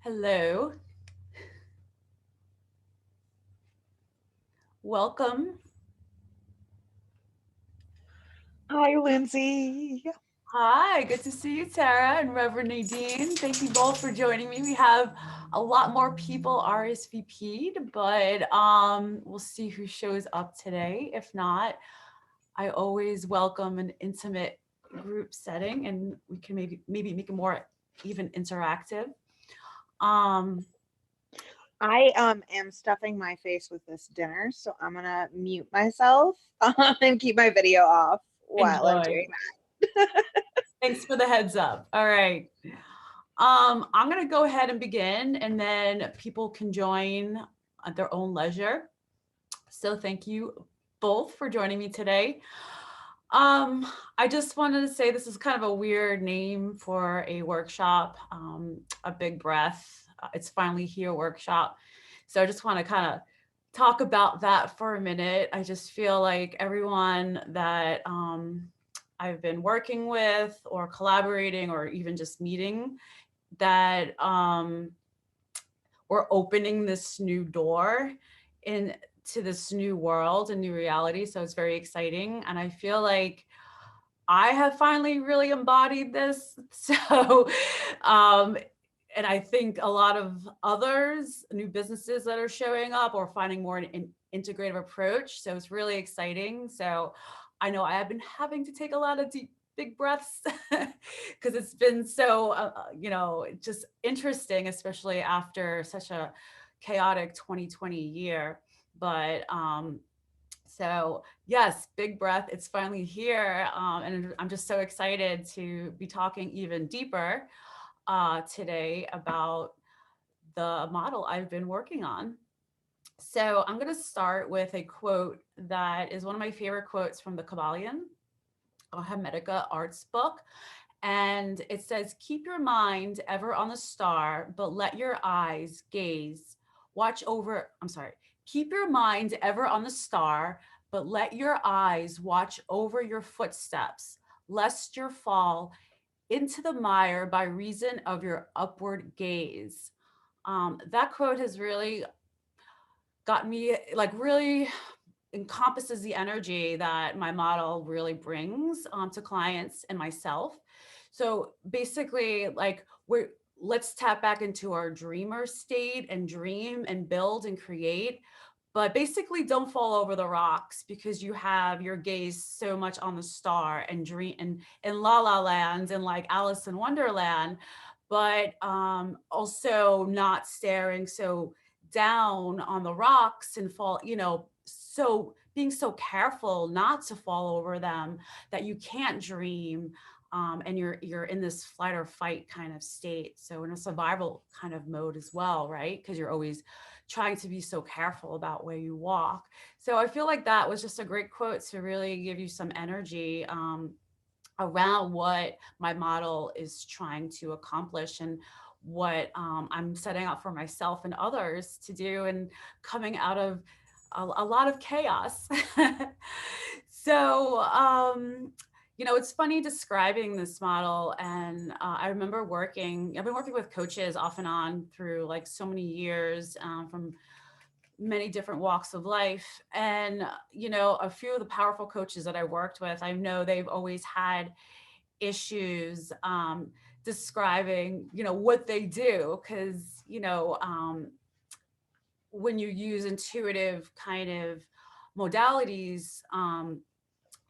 Hello, welcome. Hi, Lindsay. Hi, good to see you, Tara and Reverend Nadine. Thank you both for joining me. We have a lot more people RSVP'd, but we'll see who shows up today. If not, I always welcome an intimate group setting, and we can maybe make it more even interactive. Um, I am stuffing my face with this dinner, so I'm gonna mute myself and keep my video off while I'm Enjoy. doing that. Thanks for the heads up. All right. I'm going to go ahead and begin, and then people can join at their own leisure. So thank you both for joining me today. I just wanted to say this is kind of a weird name for a workshop, a big breath. It's finally here workshop. So I just want to kind of talk about that for a minute. I just feel like everyone that I've been working with or collaborating or even just meeting that we're opening this new door into this new world and new reality. So it's very exciting. And I feel like I have finally really embodied this. So, um, and I think a lot of others, new businesses that are showing up or finding more an integrative approach. So it's really exciting. So I know I have been having to take a lot of deep, big breaths because it's been so, just interesting, especially after such a chaotic 2020 year. But so yes, big breath. It's finally here, and I'm just so excited to be talking even deeper today about the model I've been working on. So I'm going to start with a quote that is one of my favorite quotes from the Kabbalion, a Hermetica arts book. And it says, keep your mind ever on the star, but let your eyes gaze, watch over, I'm sorry, keep your mind ever on the star, but let your eyes watch over your footsteps, lest you fall into the mire by reason of your upward gaze. That quote has really got me like really encompasses the energy that my model really brings to clients and myself. So basically, like let's tap back into our dreamer state and dream and build and create. But basically, don't fall over the rocks because you have your gaze so much on the star and dream and La La Land and like Alice in Wonderland, but also not staring so down on the rocks and fall, so being so careful not to fall over them that you can't dream, and you're in this flight or fight kind of state, so in a survival kind of mode as well, right? Because you're always trying to be so careful about where you walk. So I feel like that was just a great quote to really give you some energy around what my model is trying to accomplish and what I'm setting out for myself and others to do, and coming out of a lot of chaos. So, it's funny describing this model. And I remember I've been working with coaches off and on through like so many years, from many different walks of life. And, a few of the powerful coaches that I worked with, I know they've always had issues describing, what they do. Because, when you use intuitive kind of modalities,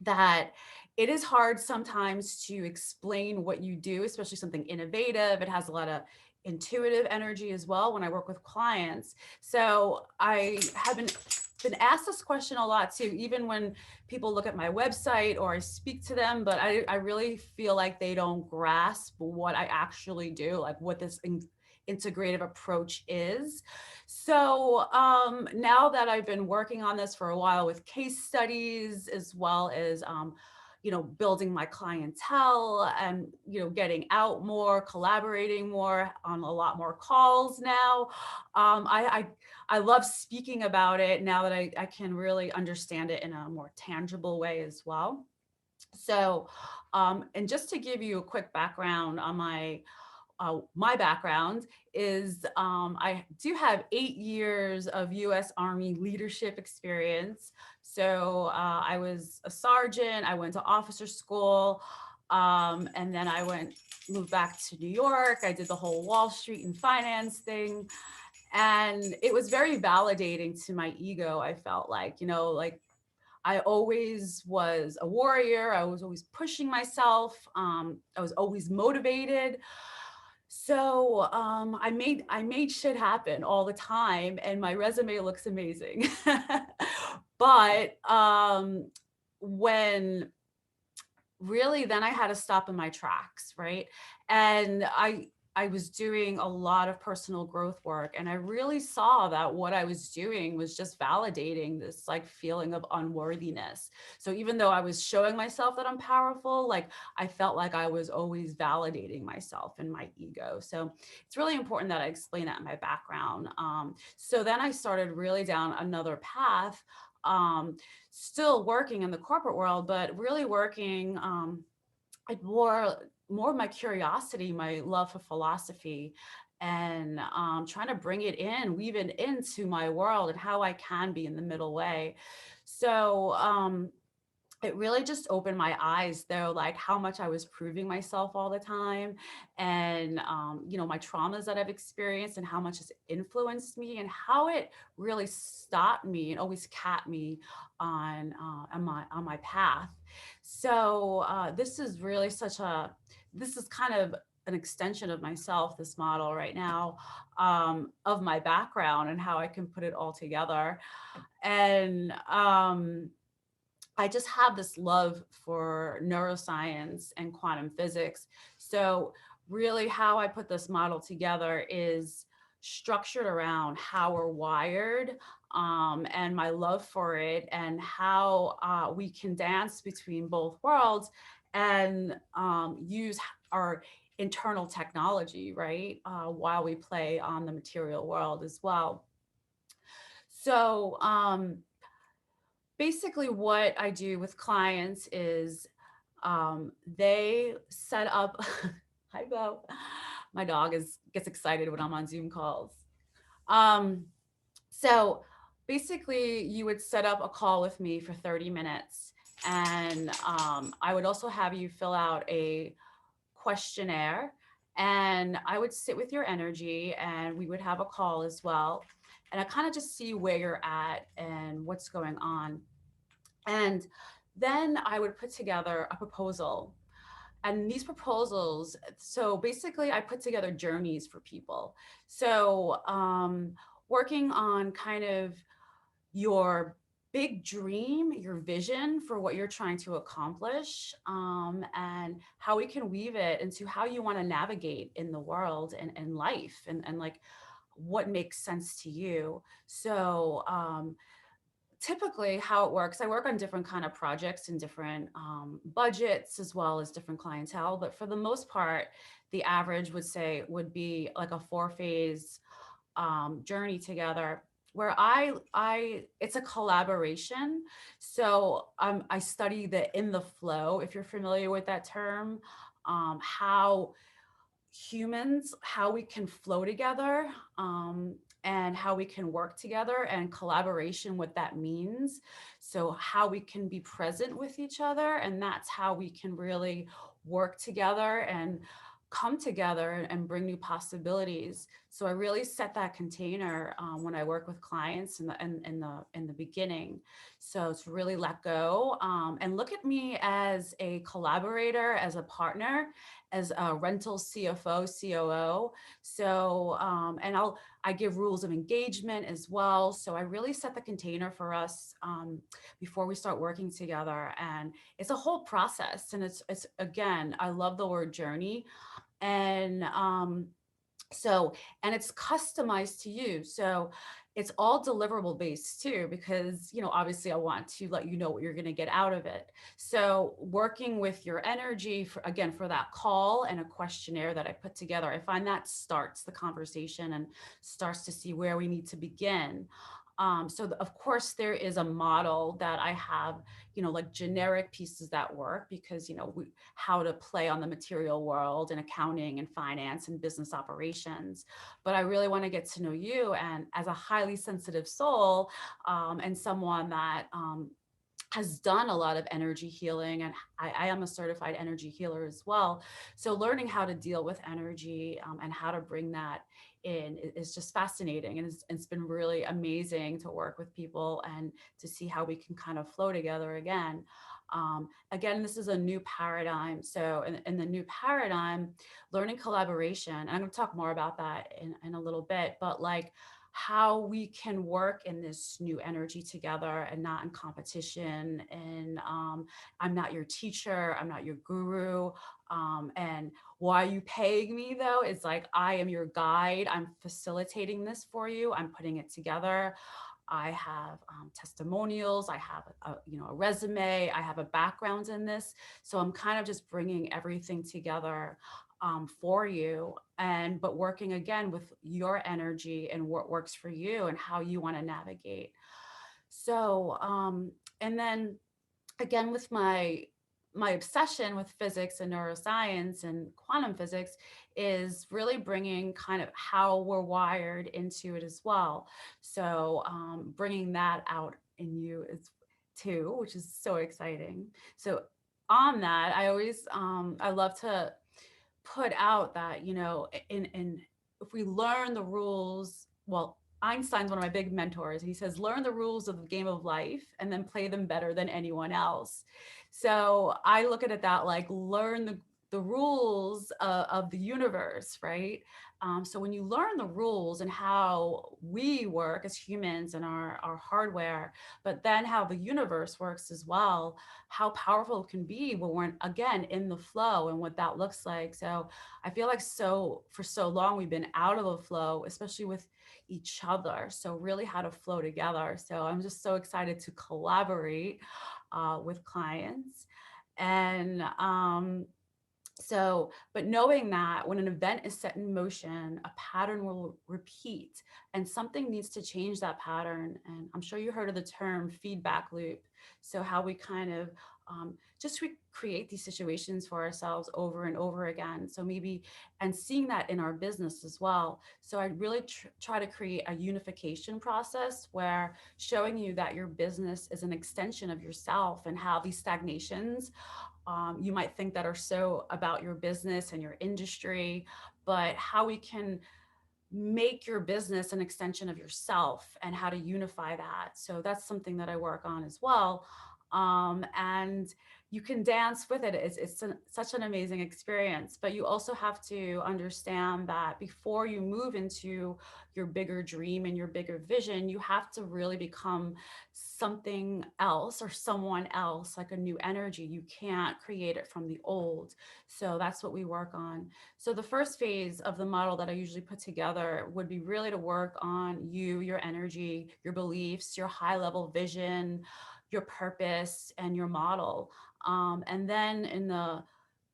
that it is hard sometimes to explain what you do, especially something innovative. It has a lot of intuitive energy as well when I work with clients. So I have been asked this question a lot too, even when people look at my website or I speak to them, but I really feel like they don't grasp what I actually do, like what this integrative approach is. So now that I've been working on this for a while with case studies, as well as building my clientele and getting out more, collaborating more on a lot more calls now. I love speaking about it now that I can really understand it in a more tangible way as well. So, and just to give you a quick background on my my background is I do have 8 years of US Army leadership experience. So I was a sergeant, I went to officer school, and then moved back to New York. I did the whole Wall Street and finance thing. And it was very validating to my ego. I felt like, like I always was a warrior. I was always pushing myself. I was always motivated. So I made shit happen all the time, and my resume looks amazing. But when really then I had to stop in my tracks, right? And I was doing a lot of personal growth work, and I really saw that what I was doing was just validating this like feeling of unworthiness. So even though I was showing myself that I'm powerful, like I felt like I was always validating myself and my ego. So it's really important that I explain that in my background. So then I started really down another path, still working in the corporate world, but really working more of my curiosity, my love for philosophy, and trying to bring it in, weave it into my world and how I can be in the middle way. So it really just opened my eyes though, like how much I was proving myself all the time, and my traumas that I've experienced and how much it's influenced me, and how it really stopped me and always kept me on my path. So this is really this is kind of an extension of myself, this model right now, of my background and how I can put it all together. And I just have this love for neuroscience and quantum physics. So, really, how I put this model together is structured around how we're wired, and my love for it, and how we can dance between both worlds and use our internal technology, right? While we play on the material world as well. So, basically what I do with clients is they set up hi Bo. My dog is gets excited when I'm on Zoom calls. Um, so basically you would set up a call with me for 30 minutes, and I would also have you fill out a questionnaire, and I would sit with your energy, and we would have a call as well. And I kind of just see where you're at and what's going on. And then I would put together a proposal. And these proposals, so basically, I put together journeys for people. So, working on kind of your big dream, your vision for what you're trying to accomplish, and how we can weave it into how you want to navigate in the world and life, and like what makes sense to you. So, typically how it works, I work on different kind of projects and different budgets as well as different clientele, but for the most part the average would be like a 4 phase journey together, where I it's a collaboration. So I study the in the flow, if you're familiar with that term, how humans, how we can flow together, and how we can work together, and collaboration, what that means. So how we can be present with each other, and that's how we can really work together and come together and bring new possibilities. So I really set that container when I work with clients in the beginning. So to really let go, and look at me as a collaborator, as a partner, as a rental CFO, COO. So, and I give rules of engagement as well. So I really set the container for us before we start working together. And it's a whole process. And it's again, I love the word journey. And so, and it's customized to you. So it's all deliverable based too, because, obviously I want to let you know what you're going to get out of it. So working with your energy for, again, for that call and a questionnaire that I put together, I find that starts the conversation and starts to see where we need to begin. Of course, there is a model that I have, like generic pieces that work because, how to play on the material world and accounting and finance and business operations. But I really want to get to know you. And as a highly sensitive soul, and someone that, has done a lot of energy healing, and I am a certified energy healer as well. So learning how to deal with energy, and how to bring that in is just fascinating, and it's been really amazing to work with people and to see how we can kind of flow together again. Again, this is a new paradigm. So in the new paradigm, learning collaboration, and I'm going to talk more about that in a little bit, but like how we can work in this new energy together and not in competition. And I'm not your teacher, I'm not your guru. And why are you paying me though? It's like I am your guide. I'm facilitating this for you. I'm putting it together. I have testimonials. I have a resume. I have a background in this, so I'm kind of just bringing everything together for you, and but working again with your energy and what works for you and how you want to navigate. So, and then again with my obsession with physics and neuroscience and quantum physics is really bringing kind of how we're wired into it as well. So bringing that out in you is too, which is so exciting. So on that, I always I love to put out that, in if we learn the rules, well, Einstein's one of my big mentors. He says, learn the rules of the game of life and then play them better than anyone else. So I look at it that like learn the rules of the universe, right? So when you learn the rules and how we work as humans and our hardware, but then how the universe works as well, how powerful it can be when we're again in the flow and what that looks like. So I feel like for so long we've been out of the flow, especially with each other. So really how to flow together. So I'm just so excited to collaborate with clients. And but knowing that when an event is set in motion, a pattern will repeat and something needs to change that pattern. And I'm sure you heard of the term feedback loop. So, how we kind of just create these situations for ourselves over and over again. So, maybe, and seeing that in our business as well. So, I really try to create a unification process where showing you that your business is an extension of yourself and how these stagnations you might think that are so about your business and your industry, but how we can make your business an extension of yourself and how to unify that. So that's something that I work on as well. And you can dance with it. Such an amazing experience, but you also have to understand that before you move into your bigger dream and your bigger vision, you have to really become something else or someone else, like a new energy. You can't create it from the old. So that's what we work on. So the first phase of the model that I usually put together would be really to work on you, your energy, your beliefs, your high level vision, your purpose, and your model. And then in the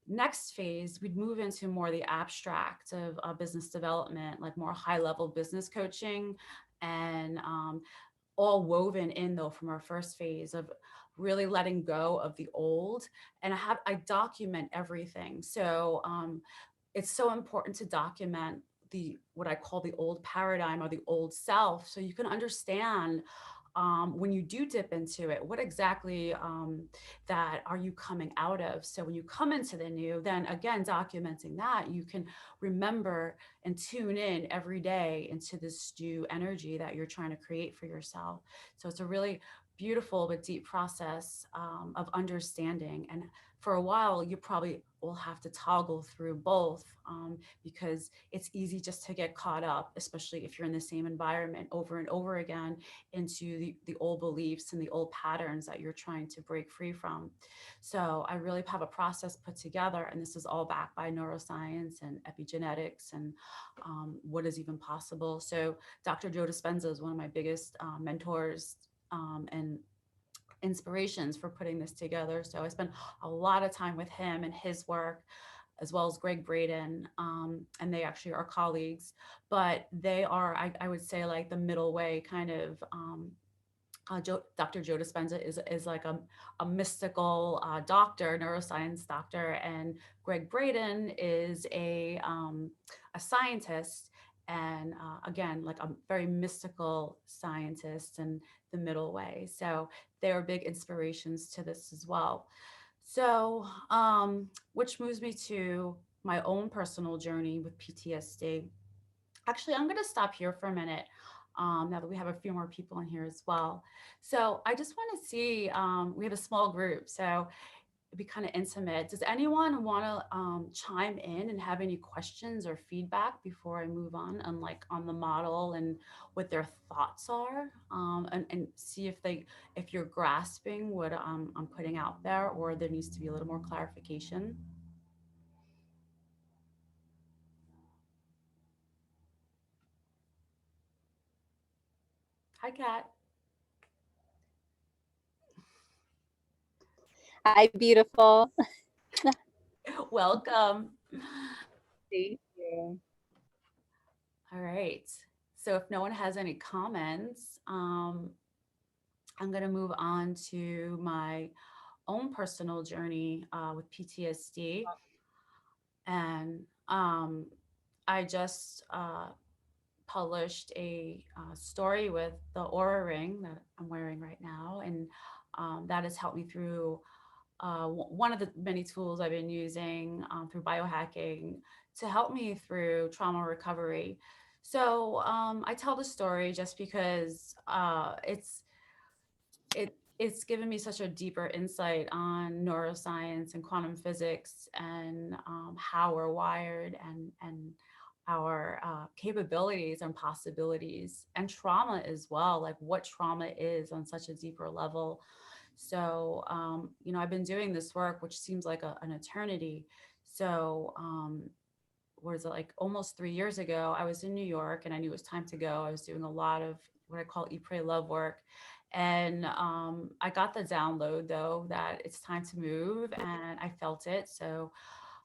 next phase, we'd move into more the abstract of business development, like more high level business coaching, and all woven in though from our first phase of really letting go of the old. And I document everything. So it's so important to document the what I call the old paradigm or the old self, so you can understand when you do dip into it, what exactly that are you coming out of? So when you come into the new, then again, documenting that, you can remember and tune in every day into this new energy that you're trying to create for yourself. So it's a really beautiful but deep process of understanding. And for a while, you probably will have to toggle through both because it's easy just to get caught up, especially if you're in the same environment over and over again into the old beliefs and the old patterns that you're trying to break free from. So I really have a process put together, and this is all backed by neuroscience and epigenetics and what is even possible. So Dr. Joe Dispenza is one of my biggest mentors and inspirations for putting this together. So I spent a lot of time with him and his work. as well as Greg Braden, and they actually are colleagues, but they are, I would say, like the middle way kind of. Dr. Joe Dispenza is like a mystical doctor, neuroscience doctor, and Greg Braden is a scientist, and again, like a very mystical scientist and the middle way. So they are big inspirations to this as well. So, which moves me to my own personal journey with PTSD. Actually, I'm going to stop here for a minute, now that we have a few more people in here as well. So I just want to see, we have a small group, so it'd be kind of intimate. Does anyone want to chime in and have any questions or feedback before I move on like on the model and what their thoughts are, and see if you're grasping what I'm putting out there, or there needs to be a little more clarification. Hi, Kat. Hi, beautiful. Welcome. Thank you. All right. So if no one has any comments, I'm going to move on to my own personal journey with PTSD. And I just published a story with the Aura Ring that I'm wearing right now. And that has helped me through one of the many tools I've been using through biohacking to help me through trauma recovery. So I tell the story just because it's given me such a deeper insight on neuroscience and quantum physics, and how we're wired, and our capabilities and possibilities, and trauma as well, like what trauma is on such a deeper level. So, I've been doing this work, which seems like an eternity. So, was it like almost 3 years ago? I was in New York and I knew it was time to go. I was doing a lot of what I call eat, pray, love work. And I got the download though that it's time to move, and I felt it. So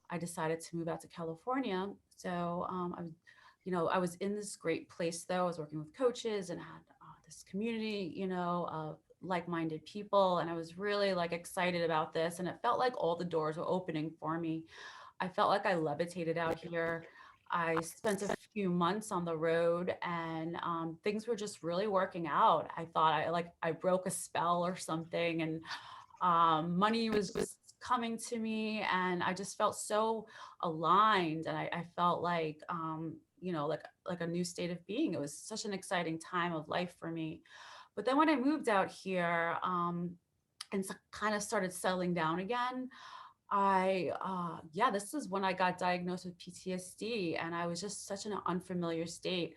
I decided to move out to California. So I was in this great place though. I was working with coaches and had this community, of like-minded people, and I was really like excited about this. And it felt like all the doors were opening for me. I felt like I levitated out here. I spent a few months on the road, and things were just really working out. I thought I broke a spell or something, and money was just coming to me, and I just felt so aligned, and I felt like like a new state of being. It was such an exciting time of life for me. But then when I moved out here, and kind of started settling down again, this is when I got diagnosed with PTSD, and I was just such an unfamiliar state.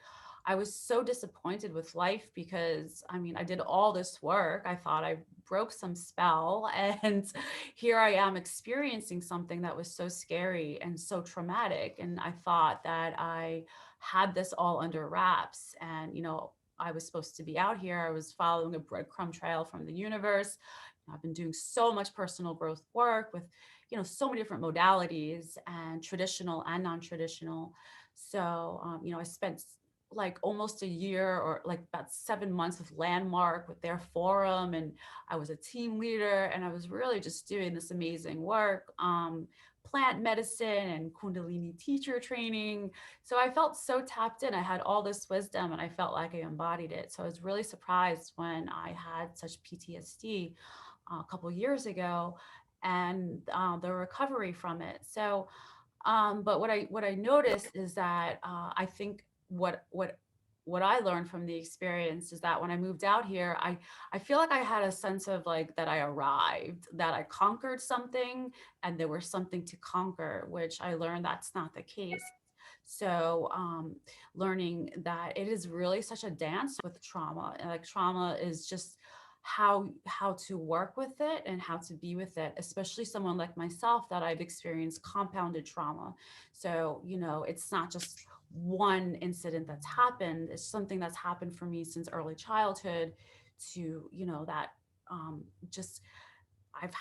I was so disappointed with life because I mean, I did all this work. I thought I broke some spell, and here I am experiencing something that was so scary and so traumatic. And I thought that I had this all under wraps, and I was supposed to be out here. I was following a breadcrumb trail from the universe. I've been doing so much personal growth work with so many different modalities, and traditional and non-traditional. So I spent like almost a year, or like about 7 months with Landmark, with their forum, and I was a team leader, and I was really just doing this amazing work, plant medicine and kundalini teacher training. So I felt so tapped in. I had all this wisdom, and I felt like I embodied it. So I was really surprised when I had such PTSD a couple years ago, and the recovery from it. So, but what I noticed is that I think what I learned from the experience is that when I moved out here, I feel like I had a sense of like that I arrived, that I conquered something, and there was something to conquer, which I learned that's not the case. So, learning that it is really such a dance with trauma, and like trauma is just how to work with it and how to be with it, especially someone like myself that I've experienced compounded trauma. So it's not just one incident that's happened. It's something that's happened for me since early childhood, to that just I've,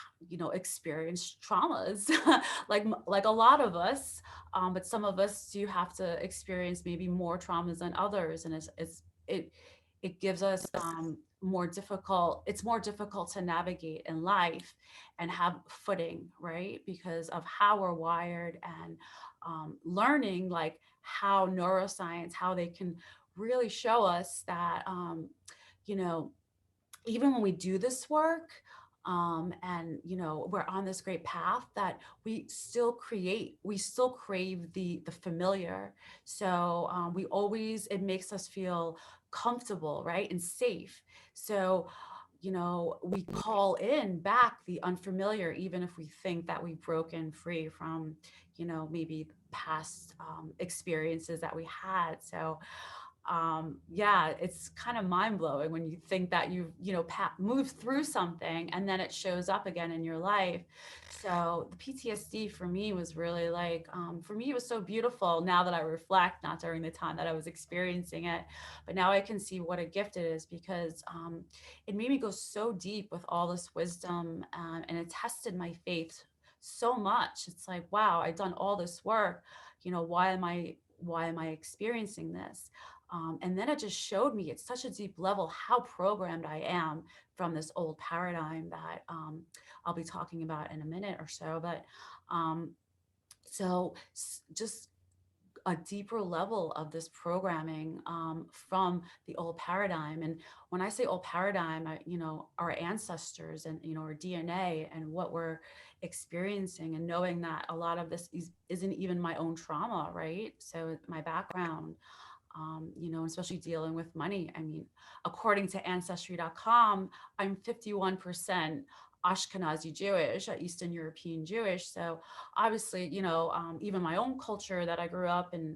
experienced traumas like a lot of us, but some of us do have to experience maybe more traumas than others, and it gives us it's more difficult to navigate in life and have footing, right? Because of how we're wired, and learning like how neuroscience, how they can really show us that, you know, even when we do this work, and we're on this great path, that we still crave the familiar. So it makes us feel comfortable, right, and safe. So we call in back the unfamiliar, even if we think that we've broken free from maybe past experiences that we had. So yeah, it's kind of mind blowing when you think that you've moved through something and then it shows up again in your life. So the PTSD for me was really like, for me it was so beautiful now that I reflect, not during the time that I was experiencing it, but now I can see what a gift it is, because it made me go so deep with all this wisdom, and it tested my faith so much. It's like, wow, I've done all this work, why am I experiencing this? And then it just showed me at such a deep level how programmed I am from this old paradigm that I'll be talking about in a minute or so. But just a deeper level of this programming from the old paradigm. And when I say old paradigm, our ancestors and, our DNA and what we're experiencing, and knowing that a lot of this isn't even my own trauma, right? So my background, especially dealing with money. I mean, according to ancestry.com, I'm 51% Ashkenazi Jewish, Eastern European Jewish. So obviously, even my own culture that I grew up in,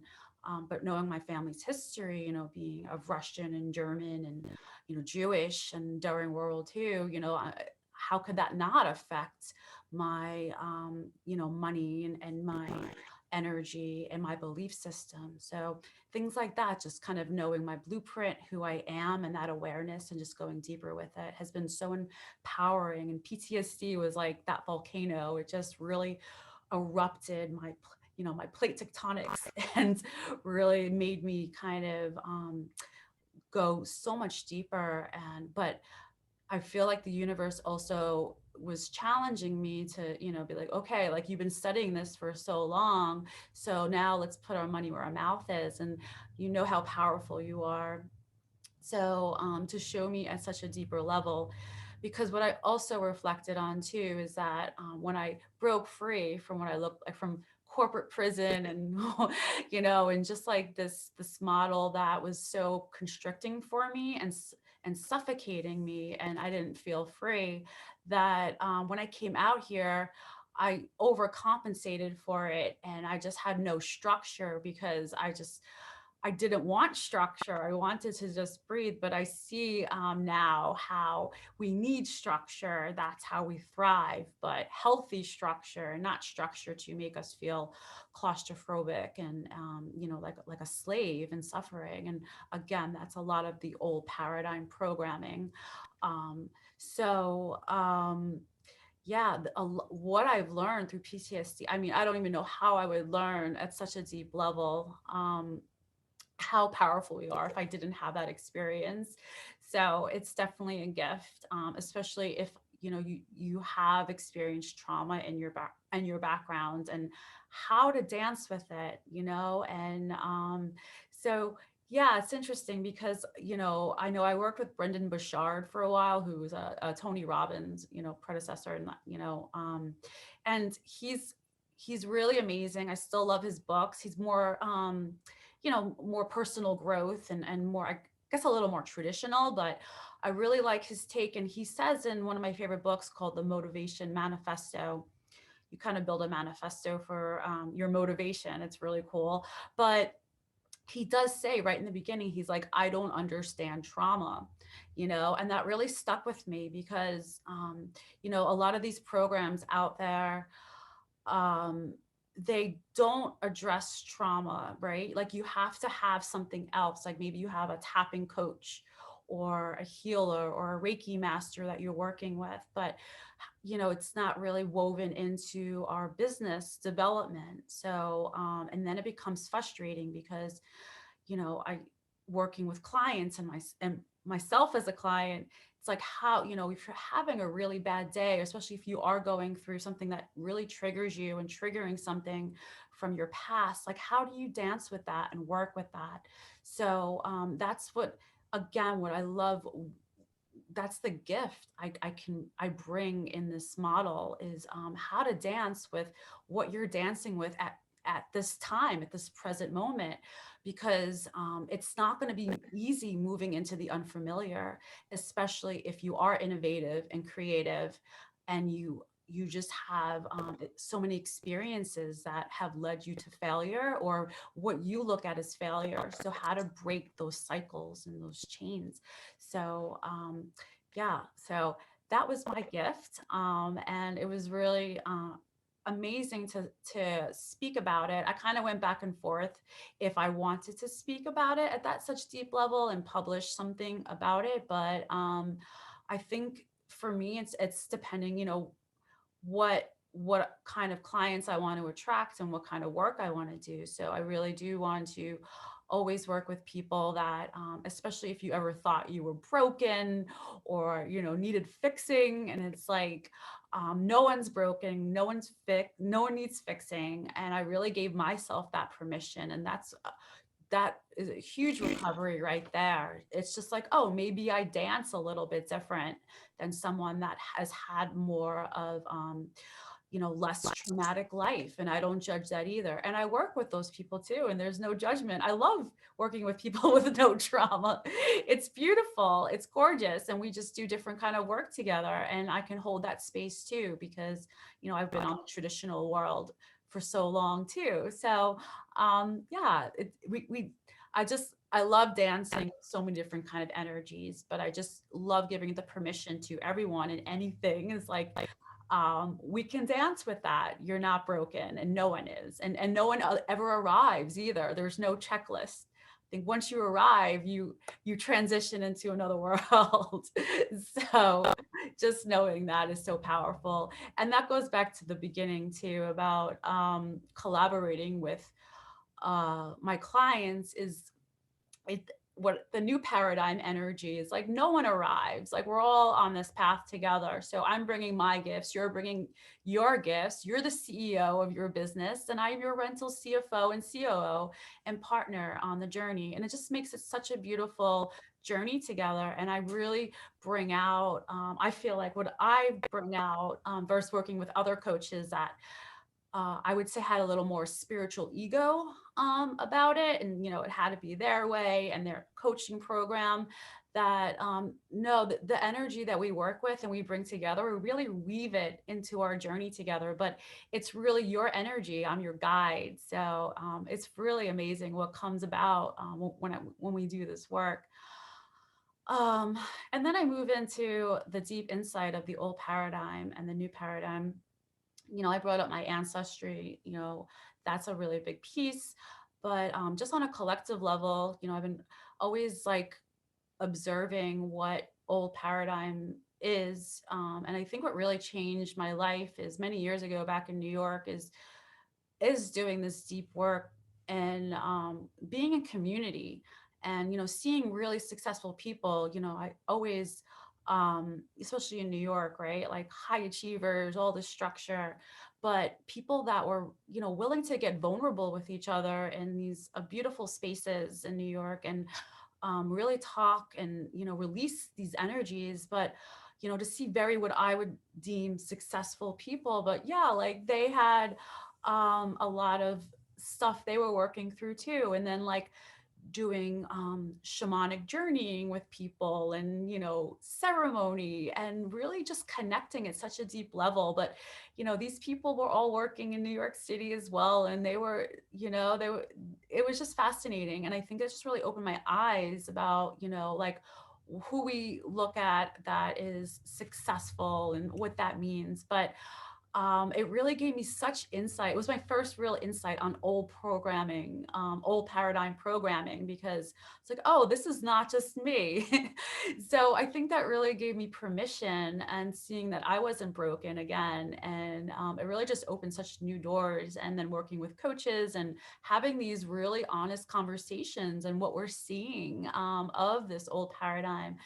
but knowing my family's history, being of Russian and German and, Jewish, and during World War II, how could that not affect my, money, and my energy and my belief system? So things like that, just kind of knowing my blueprint, who I am, and that awareness, and just going deeper with it has been so empowering. And PTSD was like that volcano. It just really erupted my plate tectonics and really made me kind of go so much deeper. But I feel like the universe also was challenging me to, be like, okay, like you've been studying this for so long. So now let's put our money where our mouth is. And you know how powerful you are. So to show me at such a deeper level, because what I also reflected on too is that when I broke free from what I looked like from corporate prison, and and just like this model that was so constricting for me, and suffocating me, and I didn't feel free, that when I came out here, I overcompensated for it, and I just had no structure, because I didn't want structure. I wanted to just breathe. But I see now how we need structure. That's how we thrive. But healthy structure, not structure to make us feel claustrophobic and like a slave and suffering. And again, that's a lot of the old paradigm programming. So yeah, what I've learned through PTSD. I mean, I don't even know how I would learn at such a deep level. How powerful we are if I didn't have that experience. So it's definitely a gift, especially if you have experienced trauma in your background, and how to dance with it, and so yeah, it's interesting because I know I worked with Brendan Burchard for a while, who was a Tony Robbins predecessor, and and he's really amazing. I still love his books. He's more more personal growth, and more, I guess, a little more traditional, but I really like his take. And he says in one of my favorite books called The Motivation Manifesto, you kind of build a manifesto for your motivation. It's really cool. But he does say right in the beginning, he's like, I don't understand trauma, and that really stuck with me, because, a lot of these programs out there, they don't address trauma, right? Like you have to have something else. Like maybe you have a tapping coach, or a healer or a Reiki master that you're working with, but it's not really woven into our business development. So, and then it becomes frustrating because, I working with clients and myself as a client, it's like how, if you're having a really bad day, especially if you are going through something that really triggers you and triggering something from your past, like how do you dance with that and work with that? So that's what I love. That's the gift I bring in this model is how to dance with what you're dancing with at this time, at this present moment, because it's not going to be easy moving into the unfamiliar, especially if you are innovative and creative and you just have so many experiences that have led you to failure or what you look at as failure. So how to break those cycles and those chains. So yeah, so that was my gift. And it was really amazing to speak about it. I kind of went back and forth if I wanted to speak about it at that such deep level and publish something about it. But I think for me, it's depending, what kind of clients I want to attract and what kind of work I want to do. So I really do want to always work with people that, especially if you ever thought you were broken or, needed fixing. And it's like, no one's broken, no one needs fixing. And I really gave myself that permission. And that is a huge recovery right there. It's just like, oh, maybe I dance a little bit different than someone that has had more of, less traumatic life. And I don't judge that either. And I work with those people too. And there's no judgment. I love working with people with no trauma. It's beautiful. It's gorgeous. And we just do different kind of work together. And I can hold that space too, because, I've been on the traditional world for so long too. So yeah, I love dancing so many different kind of energies, but I just love giving the permission to everyone and anything is like we can dance with that. You're not broken and no one is. And no one ever arrives either. There's no checklist. I think once you arrive, you transition into another world. So just knowing that is so powerful. And that goes back to the beginning too about collaborating with my clients is it what the new paradigm energy is like. No one arrives, like we're all on this path together. So I'm bringing my gifts, you're bringing your gifts, you're the CEO of your business and I'm your rental CFO and COO and partner on the journey. And it just makes it such a beautiful journey together. And I really bring out I feel like what I bring out versus working with other coaches that I would say had a little more spiritual ego about it. And, it had to be their way and their coaching program that no, the energy that we work with and we bring together, we really weave it into our journey together. But it's really your energy. I'm your guide. So it's really amazing what comes about when we do this work. Um, and then I move into the deep insight of the old paradigm and the new paradigm. I brought up my ancestry, that's a really big piece. But just on a collective level, I've been always like observing what old paradigm is. And I think what really changed my life is many years ago back in New York is doing this deep work and being in community and seeing really successful people. I always especially in New York, right, like high achievers, all the structure, but people that were willing to get vulnerable with each other in these beautiful spaces in New York and really talk and release these energies. But to see very what I would deem successful people, but yeah, like they had a lot of stuff they were working through too. And then like doing shamanic journeying with people and ceremony and really just connecting at such a deep level. But these people were all working in New York City as well, and they were it was just fascinating. And I think it just really opened my eyes about like who we look at that is successful and what that means. But it really gave me such insight. It was my first real insight on old programming, old paradigm programming, because it's like, oh, this is not just me. So I think that really gave me permission, and seeing that I wasn't broken again. And it really just opened such new doors. And then working with coaches and having these really honest conversations and what we're seeing of this old paradigm.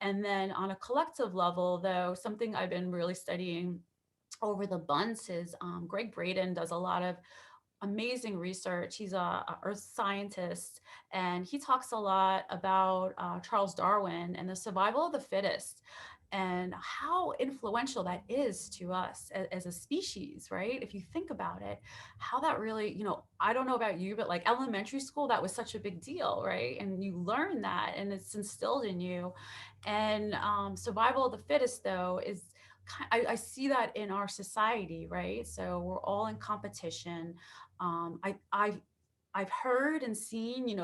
And then on a collective level, though, something I've been really studying over the months is Greg Braden does a lot of amazing research. He's a earth scientist, and he talks a lot about Charles Darwin and the survival of the fittest, and how influential that is to us as a species, right? If you think about it, how that really, I don't know about you, but like elementary school, that was such a big deal, right? And you learn that, and it's instilled in you. And survival of the fittest, though, is I see that in our society, right? So we're all in competition. I've heard and seen,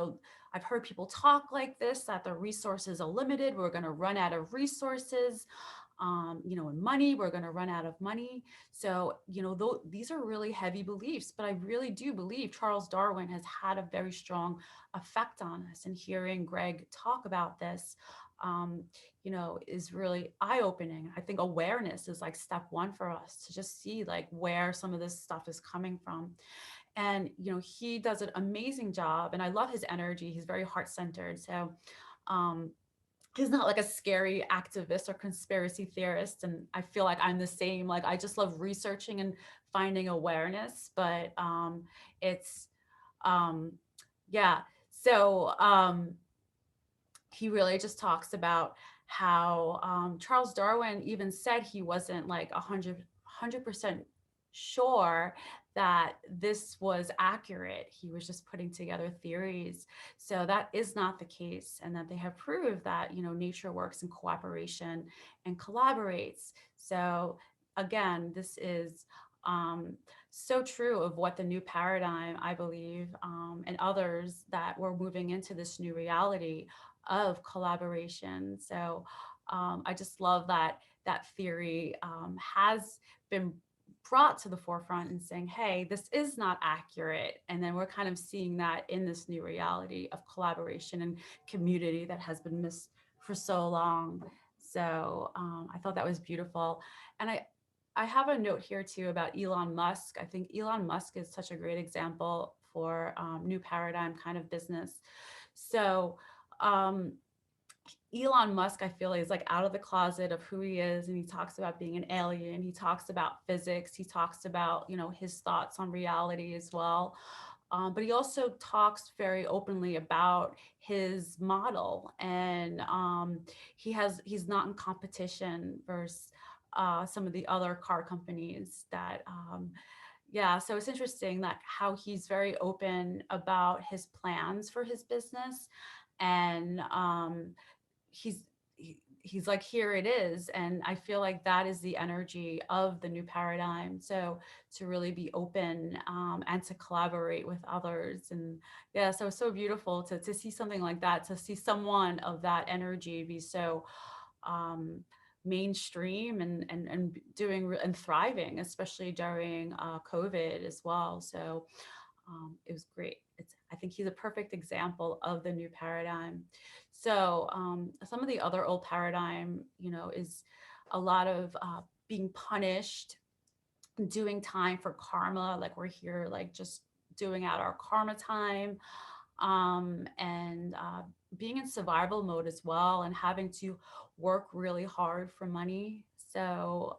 I've heard people talk like this, that the resources are limited. We're going to run out of resources, and money, we're going to run out of money. So, these are really heavy beliefs, but I really do believe Charles Darwin has had a very strong effect on us. And hearing Greg talk about this, is really eye-opening. I think awareness is like step one for us to just see like where some of this stuff is coming from. And he does an amazing job, and I love his energy. He's very heart-centered. So he's not like a scary activist or conspiracy theorist, and I feel like I'm the same. Like, I just love researching and finding awareness. But it's yeah. So he really just talks about how Charles Darwin even said he wasn't like 100% sure that this was accurate. He was just putting together theories. So that is not the case, and that they have proved that, nature works in cooperation and collaborates. So again, this is so true of what the new paradigm, I believe, and others, that we're moving into this new reality of collaboration. So I just love that that theory has been brought to the forefront and saying, hey, this is not accurate. And then we're kind of seeing that in this new reality of collaboration and community that has been missed for so long. So I thought that was beautiful. And I have a note here too about Elon Musk. I think Elon Musk is such a great example for new paradigm kind of business. So um, Elon Musk, I feel, is like out of the closet of who he is, and he talks about being an alien. He talks about physics. He talks about, his thoughts on reality as well. But he also talks very openly about his model, and he's not in competition versus some of the other car companies that. Yeah, so it's interesting that how he's very open about his plans for his business, and he's he's like, here it is. And I feel like that is the energy of the new paradigm. So to really be open and to collaborate with others. And yeah, so it's so beautiful to see something like that, to see someone of that energy be so mainstream and doing and thriving, especially during COVID as well. So it was great. I think he's a perfect example of the new paradigm. So some of the other old paradigm, is a lot of being punished, doing time for karma, like we're here, like just doing out our karma time, and being in survival mode as well, and having to work really hard for money. So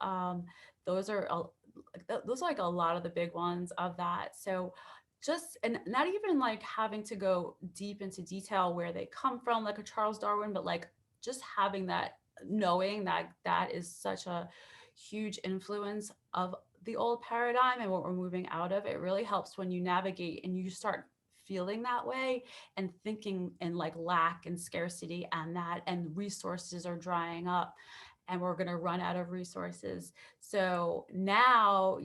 those are those are like a lot of the big ones of that. So just, and not even like having to go deep into detail where they come from, like a Charles Darwin, but like just having that, knowing that that is such a huge influence of the old paradigm and what we're moving out of. It really helps when you navigate and you start feeling that way and thinking in like lack and scarcity, and that, and resources are drying up and we're going to run out of resources. So now,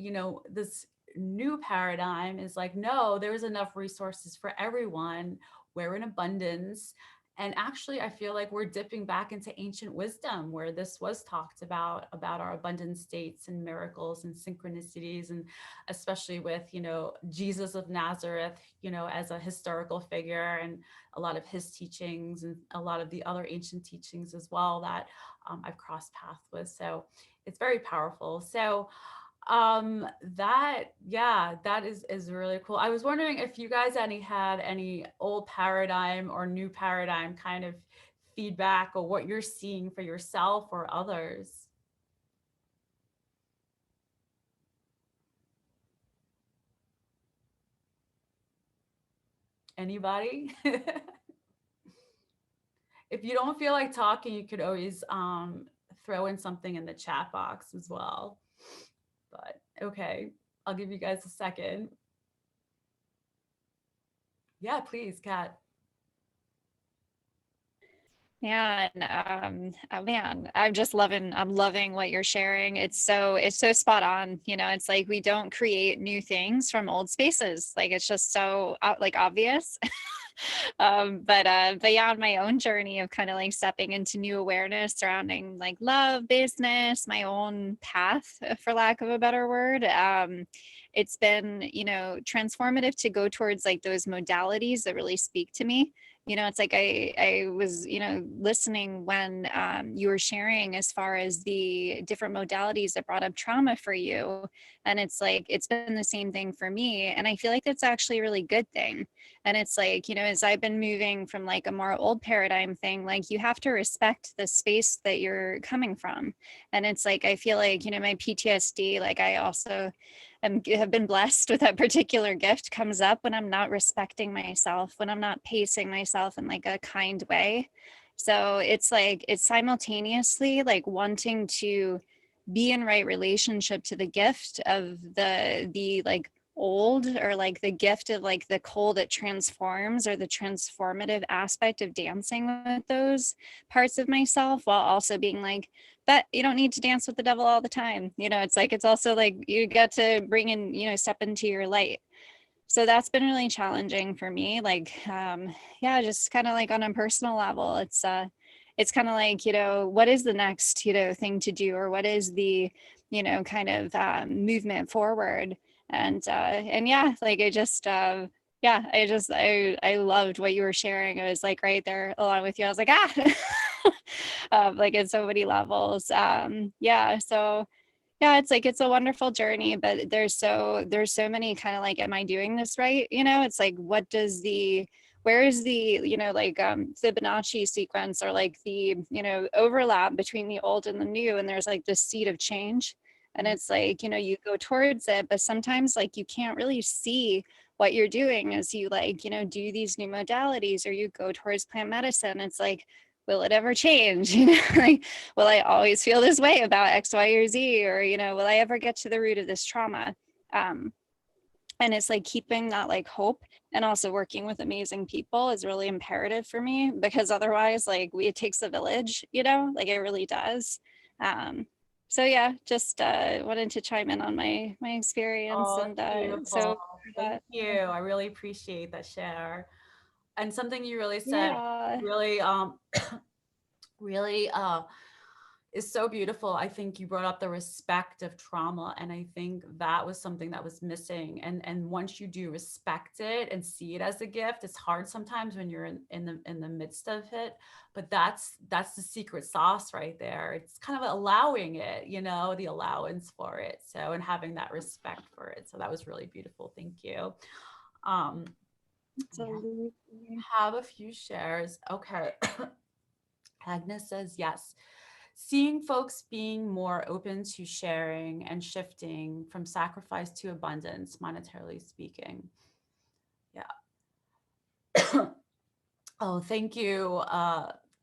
this new paradigm is like, no, there's enough resources for everyone. We're in abundance. And actually, I feel like we're dipping back into ancient wisdom where this was talked about our abundant states and miracles and synchronicities, and especially with, Jesus of Nazareth, as a historical figure, and a lot of his teachings and a lot of the other ancient teachings as well that I've crossed paths with. So it's very powerful. So that, yeah, that is really cool. I was wondering if you guys had any old paradigm or new paradigm kind of feedback, or what you're seeing for yourself or others. Anybody? If you don't feel like talking, you could always throw in something in the chat box as well. But okay, I'll give you guys a second. Yeah, please, Kat. Yeah, and oh man, I'm loving what you're sharing. It's so spot on. It's like we don't create new things from old spaces. Like it's just so like obvious. But yeah, on my own journey of kind of like stepping into new awareness surrounding like love, business, my own path, for lack of a better word. It's been, transformative to go towards like those modalities that really speak to me. It's like I was, listening when you were sharing as far as the different modalities that brought up trauma for you. And it's like, it's been the same thing for me. And I feel like that's actually a really good thing. And it's like, as I've been moving from like a more old paradigm thing, like you have to respect the space that you're coming from. And it's like, I feel like, my PTSD, like I also have been blessed with that particular gift, comes up when I'm not respecting myself, when I'm not pacing myself in like a kind way. So it's like, it's simultaneously like wanting to be in right relationship to the gift of the like old, or like the gift of like the coal that transforms, or the transformative aspect of dancing with those parts of myself, while also being like, but you don't need to dance with the devil all the time. It's like, it's also like you get to bring in, step into your light. So that's been really challenging for me. Like, yeah, just kind of like on a personal level, it's kind of like, what is the next, thing to do, or what is the, kind of movement forward. And yeah, like yeah, I loved what you were sharing. I was like right there along with you. I was like, like in so many levels. Yeah. So yeah, it's like, it's a wonderful journey, but there's so many kind of like, am I doing this right? It's like, where is the, like Fibonacci sequence, or like the, overlap between the old and the new, and there's like this seed of change. And it's like, you go towards it, but sometimes like you can't really see what you're doing as you like, do these new modalities, or you go towards plant medicine. It's like, will it ever change? Like, will I always feel this way about X, Y, or Z? Or, will I ever get to the root of this trauma? Um, and it's like keeping that like hope, and also working with amazing people is really imperative for me, because otherwise like it takes a village, like it really does. So yeah, just wanted to chime in on my experience. Oh, And beautiful. so Thank you. I really appreciate that share. And something you really said yeah. really really is so beautiful. I think you brought up the respect of trauma, and I think that was something that was missing. And once you do respect it and see it as a gift, it's hard sometimes when you're in the midst of it, but that's the secret sauce right there. It's kind of allowing it, the allowance for it. So, and having that respect for it. So that was really beautiful. Thank you. um yeah, Absolutely. have a few shares. Okay. Agnes says yes. Seeing folks being more open to sharing and shifting from sacrifice to abundance, monetarily speaking. Yeah. Oh, thank you,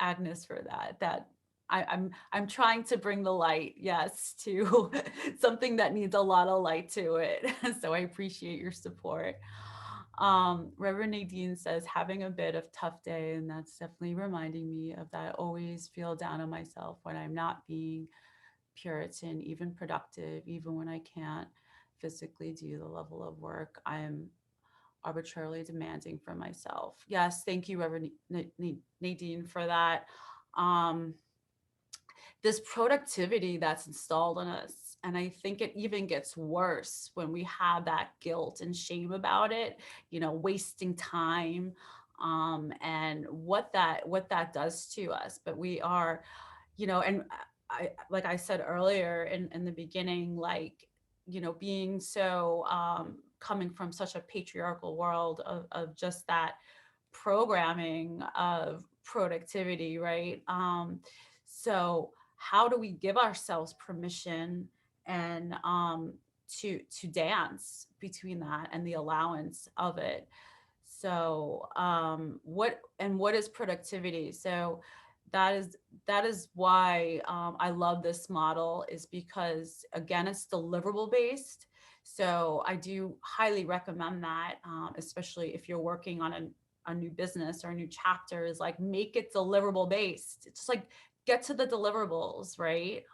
Agnes, for that. I'm trying to bring the light, yes, to something that needs a lot of light to it. So I appreciate your support. Reverend Nadine says, having a bit of tough day, and that's definitely reminding me of that. I always feel down on myself when I'm not being Puritan, even productive, even when I can't physically do the level of work arbitrarily demanding from myself. Yes, thank you, Reverend Nadine, for that. Um, this productivity that's installed in us. And I think it even gets worse when we have that guilt and shame about it, wasting time, and what that does to us. But we are, and like I said earlier in the beginning, like, being so, coming from such a patriarchal world of just that programming of productivity, right? So how do we give ourselves permission and, to dance between that and the allowance of it? So, what is productivity? So that is why, I love this model, is because, again, it's deliverable based. So I do highly recommend that, especially if you're working on a new business or a new chapter, is like, make it deliverable based. It's just like, get to the deliverables, right?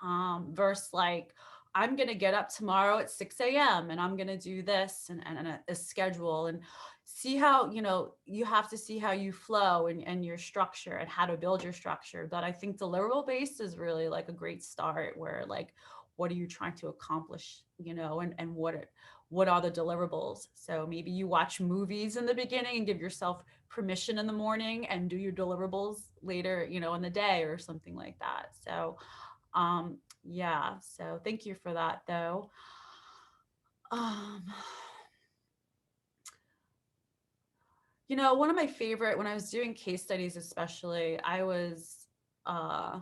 Versus like, I'm going to get up tomorrow at 6 a.m. and I'm going to do this, and a schedule, and see how, you have to see how you flow, and your structure, and how to build your structure. But I think deliverable based is really like a great start, where like, what are you trying to accomplish, and what are the deliverables? So maybe you watch movies in the beginning and give yourself permission in the morning, and do your deliverables later, in the day, or something like that. So, yeah. So thank you for that, though. Um, one of my favorite, when I was doing case studies, especially, I was, uh,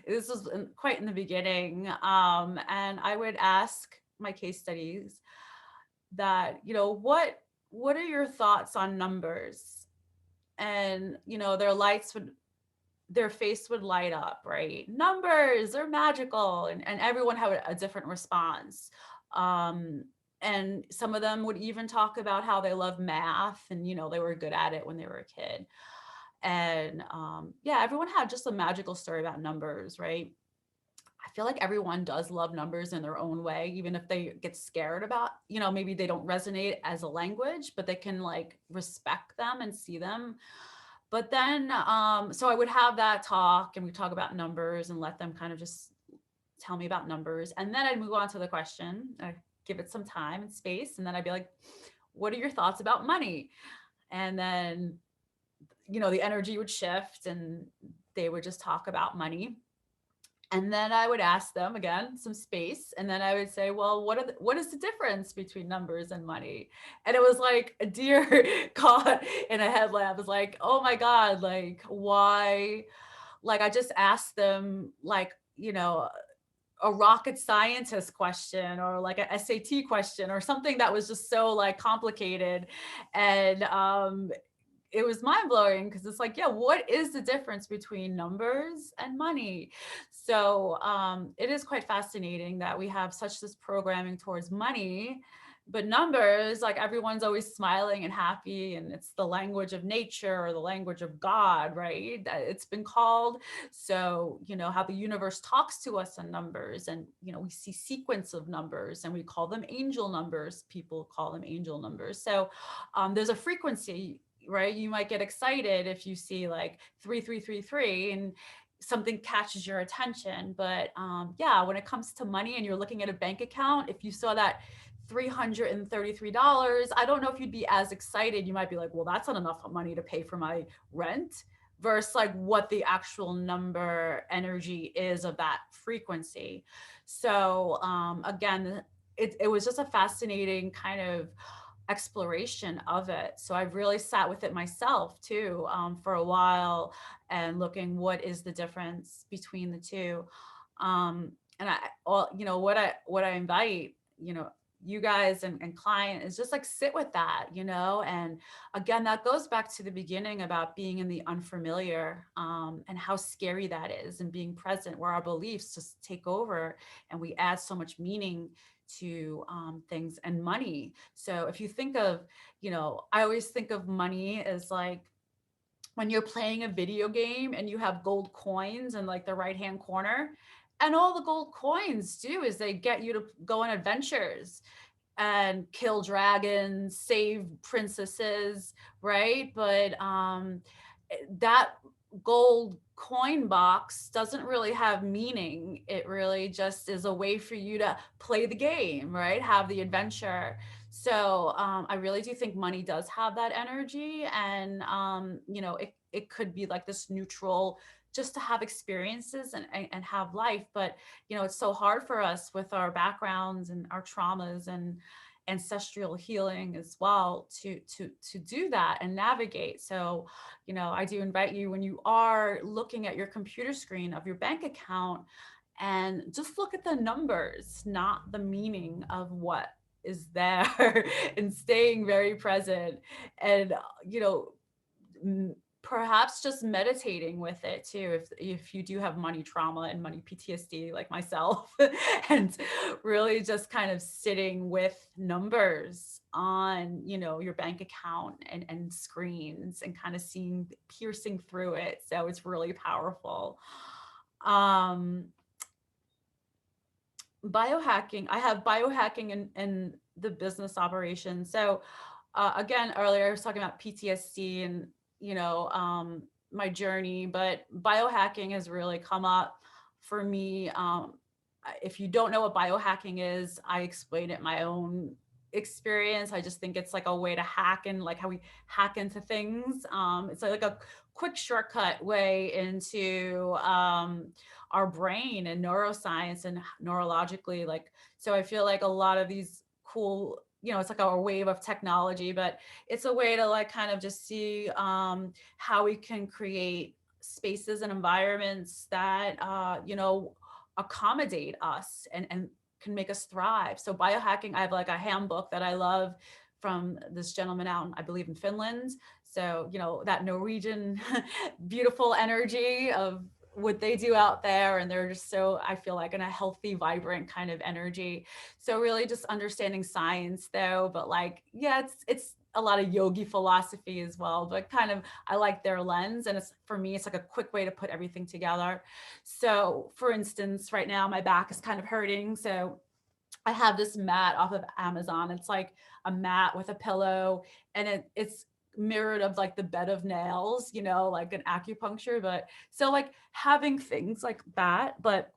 this was quite in the beginning, and I would ask my case studies that, what are your thoughts on numbers? And, their face would light up, right? Numbers are magical. And everyone had a different response. Um, and some of them would even talk about how they love math, and, they were good at it when they were a kid. And, yeah, everyone had just a magical story about numbers, right? I feel like everyone does love numbers in their own way, even if they get scared about, maybe they don't resonate as a language, but they can like respect them and see them. But then, so I would have that talk, and we talk about numbers and let them kind of just tell me about numbers. And then I'd move on to the question, I'd give it some time and space. And then I'd be like, what are your thoughts about money? And then, the energy would shift, and they would just talk about money. And then I would ask them again, some space. And then I would say, well, what is the difference between numbers and money? And it was like a deer caught in a headlamp. It was like, oh my God, like, why? Like, I just asked them, like, a rocket scientist question, or like a SAT question, or something that was just so like complicated. And, it was mind blowing, because it's like, yeah, what is the difference between numbers and money? So, it is quite fascinating that we have such this programming towards money, but numbers, like, everyone's always smiling and happy, and it's the language of nature, or the language of God, right? That it's been called. So, how the universe talks to us in numbers, and, we see sequence of numbers, and we call them angel numbers. People call them angel numbers. So, there's a frequency, right? You might get excited if you see like 3333 and something catches your attention. But, yeah, when it comes to money and you're looking at a bank account, if you saw that $333, I don't know if you'd be as excited. You might be like, well, that's not enough money to pay for my rent, versus like what the actual number energy is of that frequency. So, again, it was just a fascinating kind of exploration of it. So I've really sat with it myself too, for a while, and looking what is the difference between the two. And what I invite, you guys and client, is just like, sit with that, and again, that goes back to the beginning about being in the unfamiliar, and how scary that is, and being present, where our beliefs just take over, and we add so much meaning to, things, and money. So if you think of, I always think of money as like, when you're playing a video game and you have gold coins in like the right hand corner, and all the gold coins do is they get you to go on adventures. and kill dragons, save princesses, right? But that gold coin box doesn't really have meaning. It really just is a way for you to play the game, right? Have the adventure. So I really do think money does have that energy, and you know, it could be like this neutral, just to have experiences and have life. But you know, it's so hard for us with our backgrounds and our traumas and ancestral healing as well to do that and navigate. So you know, I do invite you, when you are looking at your computer screen of your bank account, and just look at the numbers, not the meaning of what is there, and staying very present. And you know, perhaps just meditating with it too, if you do have money trauma and money PTSD like myself, and really just kind of sitting with numbers on, you know, your bank account and screens, and kind of seeing, piercing through it. So it's really powerful. um Biohacking, I have biohacking in the business operation. So again, earlier I was talking about PTSD and, you know, my journey, but biohacking has really come up for me. If you don't know what biohacking is, I explain it my own experience. I just think it's like a way to hack, and like how we hack into things. It's like a quick shortcut way into our brain and neuroscience and neurologically. Like, so I feel like a lot of these cool, you know, it's like a wave of technology, but it's a way to like kind of just see how we can create spaces and environments that you know, accommodate us and can make us thrive. So biohacking, I have like a handbook that I love from this gentleman out I believe in Finland. So you know, that Norwegian beautiful energy of what they do out there, and they're just so, I feel like, in a healthy, vibrant kind of energy. So really just understanding science though, but like, yeah, it's a lot of yogi philosophy as well, but kind of, I like their lens, and it's, for me, it's like a quick way to put everything together. So for instance, right now my back is kind of hurting, so I have this mat off of Amazon. It's like a mat with a pillow, and it's mirrored of like the bed of nails, you know, like an acupuncture. But so like having things like that, but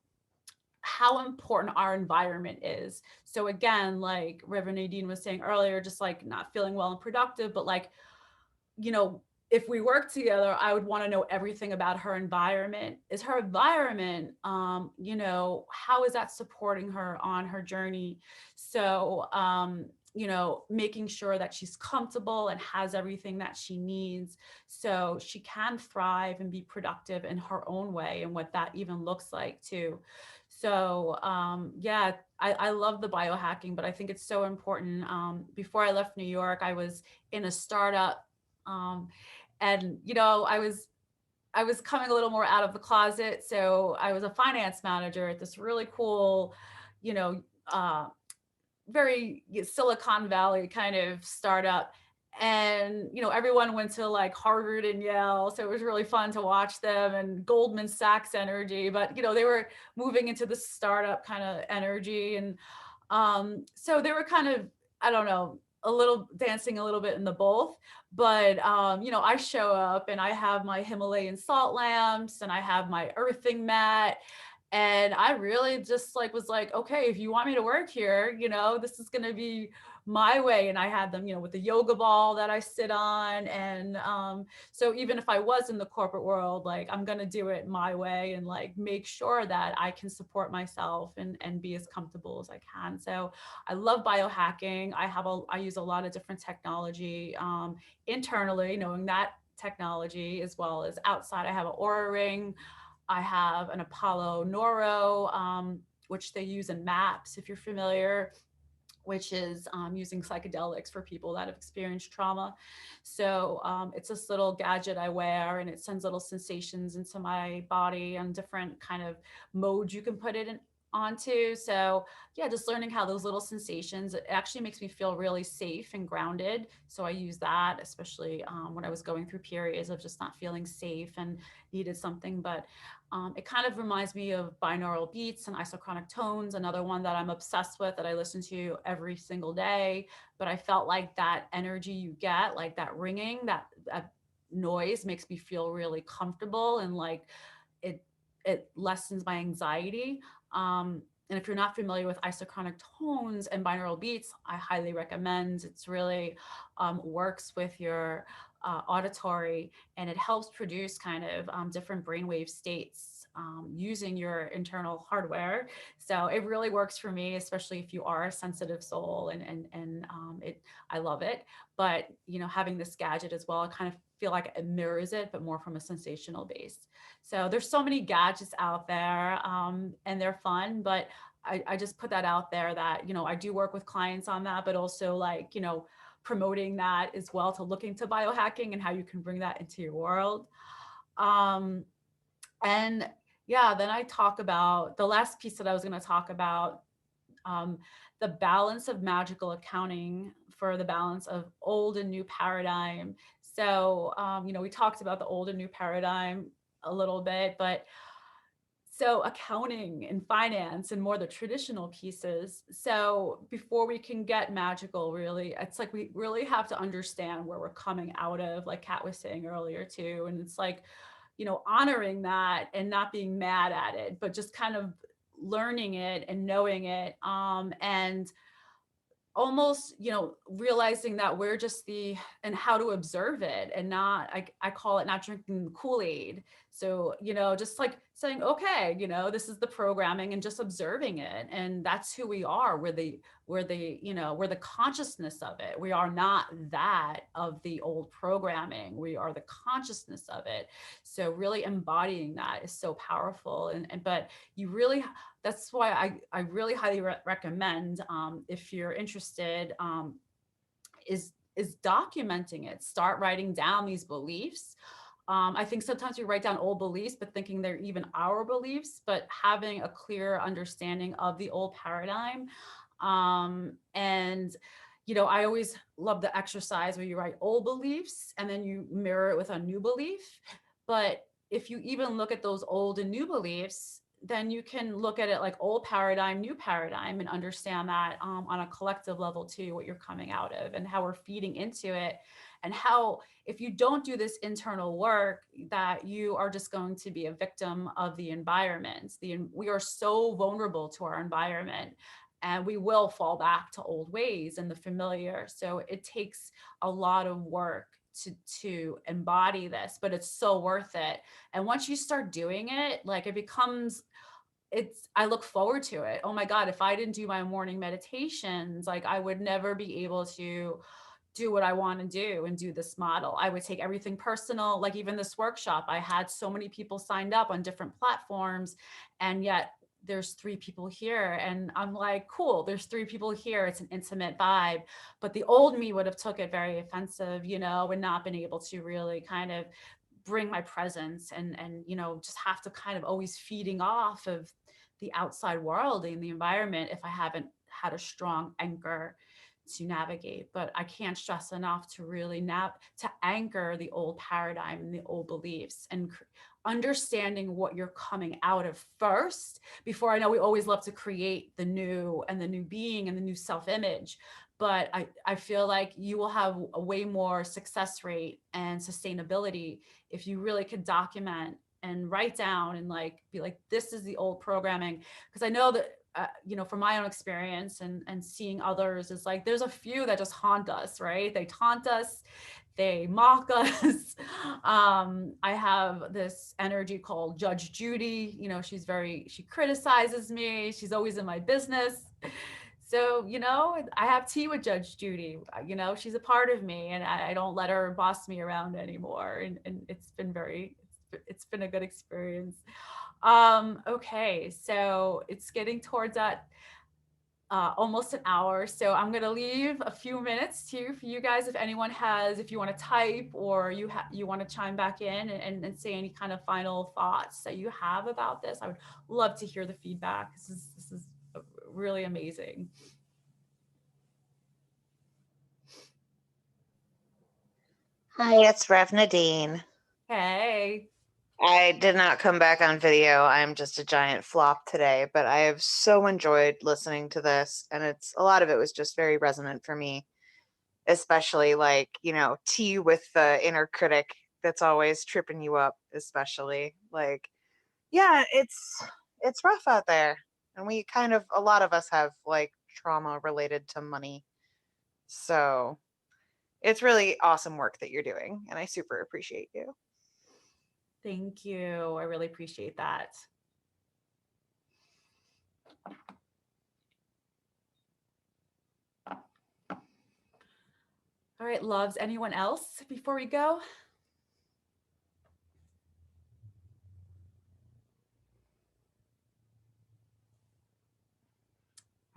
how important our environment is. So again, like Reverend Nadine was saying earlier, just like not feeling well and productive, but like, you know, if we work together, I would want to know everything about her environment. Is her environment, you know, how is that supporting her on her journey? So, you know, making sure that she's comfortable and has everything that she needs, so she can thrive and be productive in her own way, and what that even looks like too. So, yeah, I love the biohacking, but I think it's so important. Before I left New York, I was in a startup, um, and you know, I was coming a little more out of the closet, so I was a finance manager at this really cool, you know, very Silicon Valley kind of startup. And you know, everyone went to like Harvard and Yale, so it was really fun to watch them, and Goldman Sachs energy. But you know, they were moving into the startup kind of energy, and so they were kind of, I don't know, a little dancing a little bit in the both. But you know, I show up and I have my Himalayan salt lamps and I have my earthing mat, and I really just like was like, okay, if you want me to work here, you know, this is going to be my way. And I had them, you know, with the yoga ball that I sit on. And so even if I was in the corporate world, like I'm going to do it my way, and like make sure that I can support myself and be as comfortable as I can. So I love biohacking. I use a lot of different technology internally, knowing that technology, as well as outside. I have an aura ring. I have an Apollo Neuro, which they use in MAPS, if you're familiar, which is using psychedelics for people that have experienced trauma. So it's this little gadget I wear, and it sends little sensations into my body and different kind of modes you can put it in onto. So yeah, just learning how those little sensations, it actually makes me feel really safe and grounded. So I use that, especially when I was going through periods of just not feeling safe and needed something. But it kind of reminds me of binaural beats and isochronic tones, another one that I'm obsessed with that I listen to every single day. But I felt like that energy you get, like that ringing, that noise makes me feel really comfortable, and like it it lessens my anxiety. And if you're not familiar with isochronic tones and binaural beats, I highly recommend. It's really works with your auditory, and it helps produce kind of different brainwave states using your internal hardware. So it really works for me, especially if you are a sensitive soul, and it, I love it. But you know, having this gadget as well, I kind of feel like it mirrors it, but more from a sensational base. So there's so many gadgets out there, and they're fun, but I just put that out there that, you know, I do work with clients on that, but also like, you know, promoting that as well, to look into biohacking and how you can bring that into your world. Um, and yeah, then I talk about the last piece that I was going to talk about, um, the balance of magical accounting for the balance of old and new paradigm. So, you know, we talked about the old and new paradigm a little bit, but so accounting and finance and more the traditional pieces. So before we can get magical, really, it's like we really have to understand where we're coming out of, like Kat was saying earlier too. And it's like, you know, honoring that and not being mad at it, but just kind of learning it and knowing it. And almost, you know, realizing that we're just the, and how to observe it, and not, I call it not drinking the Kool-Aid. So, you know, just like saying, okay, you know, this is the programming, and just observing it. And that's who we are. We're the, you know, we're the consciousness of it. We are not that of the old programming. We are the consciousness of it. So really embodying that is so powerful. And but you really, that's why I really highly recommend, if you're interested, is documenting it. Start writing down these beliefs. I think sometimes we write down old beliefs, but thinking they're even our beliefs, but having a clear understanding of the old paradigm. And, you know, I always love the exercise where you write old beliefs and then you mirror it with a new belief. But if you even look at those old and new beliefs, then you can look at it like old paradigm, new paradigm, and understand that on a collective level too, what you're coming out of and how we're feeding into it. And how, if you don't do this internal work, that you are just going to be a victim of the environment. We are so vulnerable to our environment, and we will fall back to old ways and the familiar. So it takes a lot of work to embody this, but it's so worth it. And once you start doing it, like it becomes, it's, I look forward to it. Oh my God, if I didn't do my morning meditations, like I would never be able to do what I want to do and do this model. I would take everything personal. Like even this workshop, I had so many people signed up on different platforms, and yet there's 3 people here, and I'm like, cool, there's 3 people here, it's an intimate vibe. But the old me would have took it very offensive, you know, and not been able to really kind of bring my presence, and you know, just have to kind of always feeding off of the outside world and the environment if I haven't had a strong anchor to navigate. But I can't stress enough to really to anchor the old paradigm and the old beliefs, and understanding what you're coming out of first, before, I know we always love to create the new and the new being and the new self-image, but I feel like you will have a way more success rate and sustainability if you really could document and write down and like be like, this is the old programming. Because I know that you know, from my own experience and seeing others, is like there's a few that just haunt us, right? They taunt us, they mock us. I have this energy called Judge Judy. You know, she criticizes me. She's always in my business. So, you know, I have tea with Judge Judy. You know, she's a part of me, and I don't let her boss me around anymore. And it's been a good experience. Okay, so it's getting towards that almost an hour. So I'm going to leave a few minutes too for you guys. If anyone has, if you want to type or you want to chime back in and say any kind of final thoughts that you have about this, I would love to hear the feedback. This is really amazing. Hi, it's Rev Nadine. Hey. I did not come back on video. I'm just a giant flop today, but I have so enjoyed listening to this, and a lot of it was just very resonant for me, especially like, tea with the inner critic that's always tripping you up, especially like, yeah, it's rough out there. And a lot of us have like trauma related to money. So it's really awesome work that you're doing, and I super appreciate you. Thank you. I really appreciate that. All right, loves, anyone else before we go?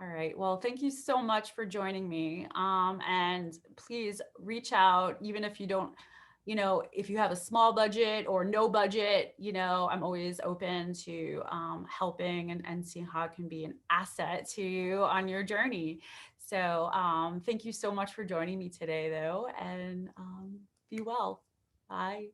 All right. Well, thank you so much for joining me. And please reach out, even if you don't, if you have a small budget or no budget, I'm always open to helping and seeing how it can be an asset to you on your journey. So thank you so much for joining me today, though, and be well. Bye.